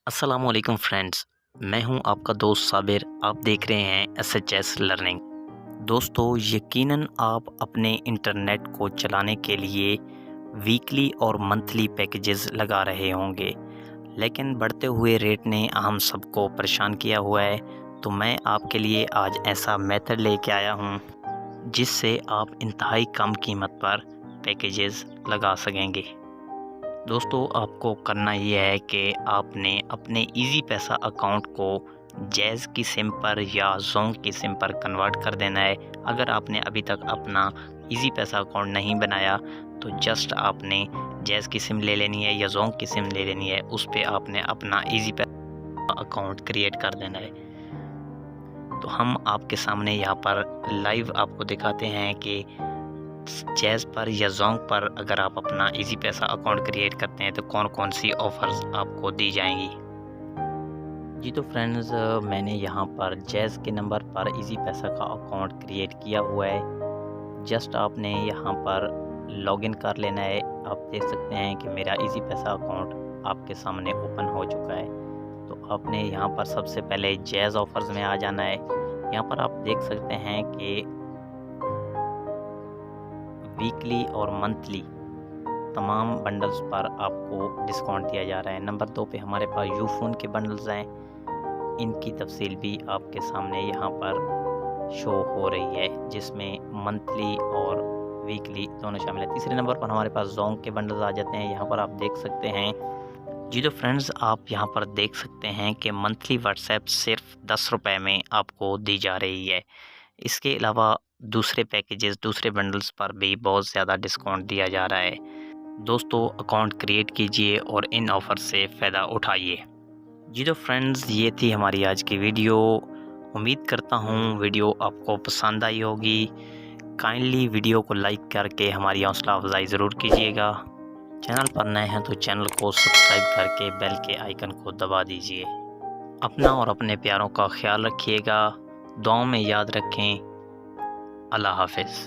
अस्सलामुअलैकुम फ्रेंड्स, मैं हूं आपका दोस्त साबिर। आप देख रहे हैं SHS लर्निंग। दोस्तों, यकीनन आप अपने इंटरनेट को चलाने के लिए वीकली और मंथली पैकेजेस लगा रहे होंगे, लेकिन बढ़ते हुए रेट ने हम सबको परेशान किया हुआ है। तो मैं आपके लिए आज ऐसा मेथड लेके आया हूं जिससे आप इंतहाई कम कीमत पर पैकेजेस लगा सकेंगे। दोस्तों, आपको करना ये है कि आपने अपने इजी पैसा अकाउंट को जैज़ की सिम पर या जोंग की सिम पर कन्वर्ट कर देना है। अगर आपने अभी तक अपना इजी पैसा अकाउंट नहीं बनाया तो जस्ट आपने जैज़ की सिम ले लेनी है या जोंग की सिम ले लेनी है। उस पर आपने अपना इजी पैसा अकाउंट क्रिएट कर देना है। तो हम आपके सामने यहाँ पर लाइव आपको दिखाते हैं कि जैज़ पर या जोंग पर अगर आप अपना इजी पैसा अकाउंट क्रिएट करते हैं तो कौन कौन सी ऑफ़र्स आपको दी जाएंगी। जी तो फ्रेंड्स, मैंने यहाँ पर जैज़ के नंबर पर इजी पैसा का अकाउंट क्रिएट किया हुआ है। जस्ट आपने यहाँ पर लॉगिन कर लेना है। आप देख सकते हैं कि मेरा इजी पैसा अकाउंट आपके सामने ओपन हो चुका है। तो आपने यहाँ पर सबसे पहले जैज़ ऑफ़र्स में आ जाना है। यहाँ पर आप देख सकते हैं कि वीकली और मंथली तमाम बंडल्स पर आपको डिस्काउंट दिया जा रहा है। नंबर 2 पे हमारे पास यूफोन के बंडल्स हैं। इनकी तफसील भी आपके सामने यहाँ पर शो हो रही है, जिसमें मंथली और वीकली दोनों शामिल हैं। तीसरे नंबर पर हमारे पास जोंग के बंडल्स आ जाते हैं। यहाँ पर आप देख सकते हैं। जी तो फ्रेंड्स, आप यहाँ पर देख सकते हैं कि मंथली व्हाट्सएप सिर्फ 10 रुपये में आपको दी जा रही है। इसके अलावा दूसरे पैकेजेस, दूसरे बंडल्स पर भी बहुत ज़्यादा डिस्काउंट दिया जा रहा है। दोस्तों, अकाउंट क्रिएट कीजिए और इन ऑफ़र से फ़ायदा उठाइए। जी तो फ्रेंड्स, ये थी हमारी आज की वीडियो। उम्मीद करता हूँ वीडियो आपको पसंद आई होगी। काइंडली वीडियो को लाइक करके हमारी हौसला अफजाई ज़रूर कीजिएगा। चैनल पर नए हैं तो चैनल को सब्सक्राइब करके बेल के आइकन को दबा दीजिए। अपना और अपने प्यारों का ख्याल रखिएगा। दुआओं में याद रखें। अल्लाह हाफ़िज़।